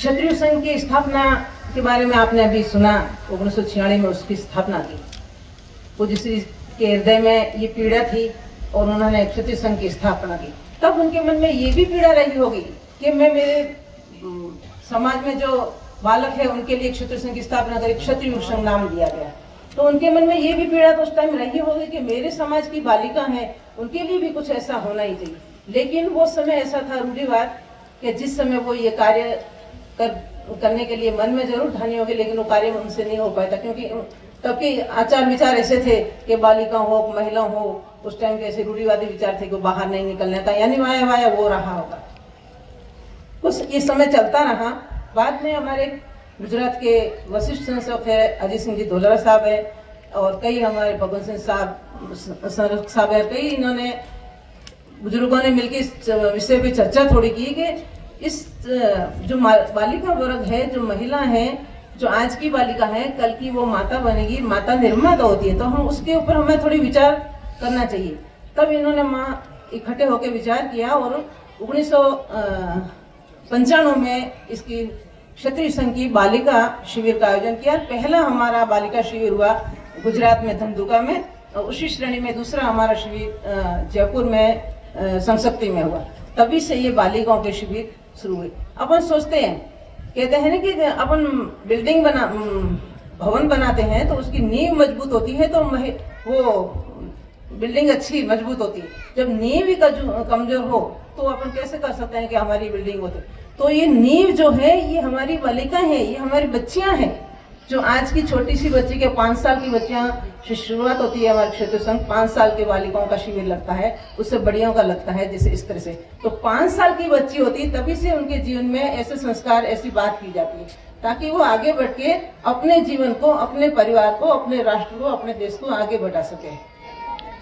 क्षत्रिय संघ की स्थापना के बारे में आपने अभी सुना। 1946 में उसकी स्थापना की। पूज्य श्री के हृदय में ये पीड़ा थी और उन्होंने क्षत्रिय संघ की स्थापना की। तब उनके मन में ये भी पीड़ा रही होगी कि मैं मेरे समाज में जो बालक है उनके लिए क्षत्रिय संघ की स्थापना करी, क्षत्रिय संघ नाम दिया गया। तो उनके मन में ये भी पीड़ा तो उस टाइम रही होगी कि मेरे समाज की बालिका है, उनके लिए भी कुछ ऐसा होना ही चाहिए। लेकिन वो समय ऐसा था रूढ़िवाद कि जिस समय वो ये कार्य करने के लिए मन में जरूर ठानी होगी, लेकिन वो कार्य उनसे नहीं हो पाता, क्योंकि तब के आचार विचार ऐसे थे कि बालिका हो महिला हो, उस टाइम के ऐसे रूढ़िवादी विचार थे कि बाहर नहीं निकलने का, यानी वाया वाया वो रहा होगा। कुछ ये समय चलता रहा। बाद में हमारे गुजरात के वशिष्ठ संस्थक है, अजीत सिंह जी धोलरा साहब है, और कई हमारे भगवंत सिंह साहब है, कई इन्होंने बुजुर्गों ने मिलकर इस विषय पे चर्चा थोड़ी की कि इस जो बालिका वर्ग है, जो महिला है, जो आज की बालिका है, कल की वो माता बनेगी, माता निर्माता होती है, तो हम उसके ऊपर हमें थोड़ी विचार करना चाहिए। तब इन्होंने इकट्ठे होकर विचार किया और 1995 में इसकी क्षत्रिय संघ की बालिका शिविर का आयोजन किया। पहला हमारा बालिका शिविर हुआ गुजरात में धंधुका में, और उसी श्रेणी में दूसरा हमारा शिविर जयपुर में संशक्ति में हुआ। तभी से ये बालिकाओं के शिविर शुरू हुए। अपन सोचते हैं, कहते हैं ना कि अपन बिल्डिंग भवन बनाते हैं तो उसकी नींव मजबूत होती है तो वो बिल्डिंग अच्छी मजबूत होती है। जब नींव ही कमजोर हो तो अपन कैसे कर सकते हैं कि हमारी बिल्डिंग होती। तो ये नींव जो है ये हमारी बालिका है, ये हमारी बच्चियां हैं। जो आज की छोटी सी बच्ची के 5 साल की बच्चियां से शुरुआत होती है हमारे क्षत्रिय संघ, 5 साल के बालिकाओं का शिविर लगता है, उससे बड़ियों का लगता है, जैसे इस तरह से। तो 5 साल की बच्ची होती है, तभी से उनके जीवन में ऐसे संस्कार, ऐसी बात की जाती है, ताकि वो आगे बढ़ के अपने जीवन को, अपने परिवार को, अपने राष्ट्र को, अपने देश को आगे बढ़ा सके।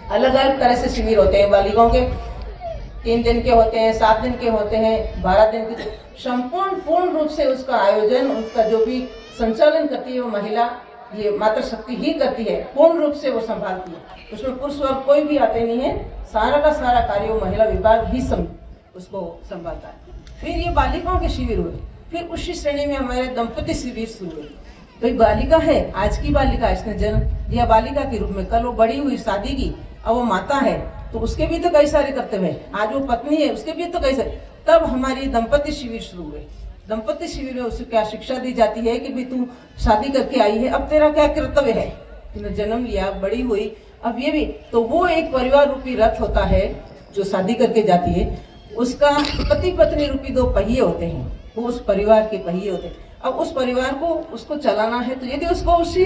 अलग अलग तरह से शिविर होते हैं बालिकाओं के। 3 दिन के होते हैं, 7 दिन के होते हैं, 12 दिन के। पूर्ण रूप से उसका आयोजन, उसका जो भी संचालन करती है वो महिला, ये मातृ शक्ति ही करती है, पूर्ण रूप से वो संभालती है। उसमें पुरुष वर्ग कोई भी आते नहीं है, सारा का सारा कार्य वो महिला विभाग ही उसको संभालता है। फिर ये बालिकाओं के शिविर हुए। फिर उसी श्रेणी में हमारे दंपति शिविर शुरू हुए। तो बालिका है, आज की बालिका, इसने जन्म दिया बालिका के रूप में, कल वो बड़ी हुई, शादी की, अब वो माता है, तो उसके भी तो कई सारे कर्तव्य हैं। आज वो पत्नी है, उसके भी तो कई सारे। तब हमारी दंपति शिविर शुरू हुए। दंपति शिविर में उसे क्या शिक्षा दी जाती है कि भी तू शादी करके आई है, अब तेरा क्या कर्तव्य है, तूने जन्म लिया, बड़ी हुई, अब ये भी। तो वो एक परिवार रूपी रथ होता है जो शादी करके जाती है, उसका पति पत्नी रूपी 2 पहिए होते हैं, वो उस परिवार के पहिए होते हैं। अब उस परिवार को उसको चलाना है, तो यदि उसको उसी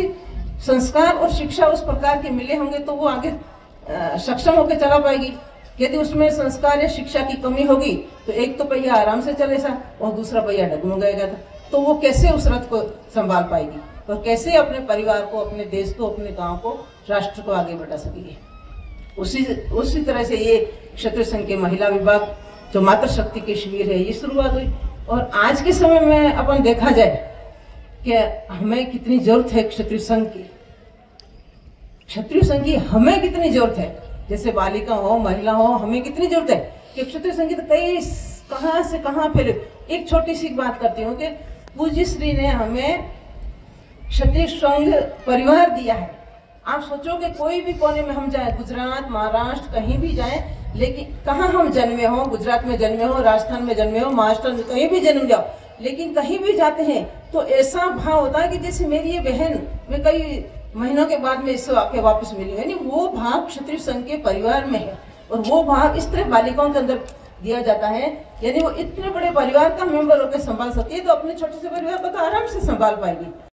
संस्कार और शिक्षा उस प्रकार के मिले होंगे तो वो आगे सक्षम होकर चला पाएगी। यदि उसमें संस्कार या शिक्षा की कमी होगी तो एक तो पहिया आराम से चलेगा और दूसरा पहिया डगमगाएगा, तो वो कैसे उस रथ को संभाल पाएगी और कैसे अपने परिवार को, अपने देश को, अपने गांव को, राष्ट्र को आगे बढ़ा सकेगी। उसी तरह से ये क्षत्रिय संघ के महिला विभाग जो मातृ शक्ति के शिविर है, ये शुरुआत हुई। और आज के समय में अपन देखा जाए कि हमें कितनी जरूरत है क्षत्रिय संघ की, क्षत्रिय संघ की हमें कितनी जरूरत है। जैसे बालिका हो, महिला हो, हमें कितनी जरूरत है कि क्षत्रिय संघ की तो कई कहां से कहां फिर। एक छोटी सी बात करती हूँ कि पूज्य श्री ने हमें क्षत्रिय संघ परिवार दिया है। आप सोचो कि कोई भी कोने में हम जाए, गुजरात, महाराष्ट्र, कहीं भी जाए, लेकिन कहाँ हम जन्मे हो, गुजरात में जन्मे हो, राजस्थान में जन्मे हो, महाराष्ट्र में, कहीं भी जन्म जाओ, लेकिन कहीं भी जाते हैं तो ऐसा भाव होता है कि जैसे मेरी ये बहन, मैं कई महीनों के बाद में इससे आके वापस मिली, यानी वो भाव क्षत्रिय संघ के परिवार में है। और वो भाव इस तरह बालिकाओं के अंदर दिया जाता है, यानी वो इतने बड़े परिवार का मेंबर होकर संभाल सकती है, तो अपने छोटे से परिवार को तो आराम से संभाल पाएगी।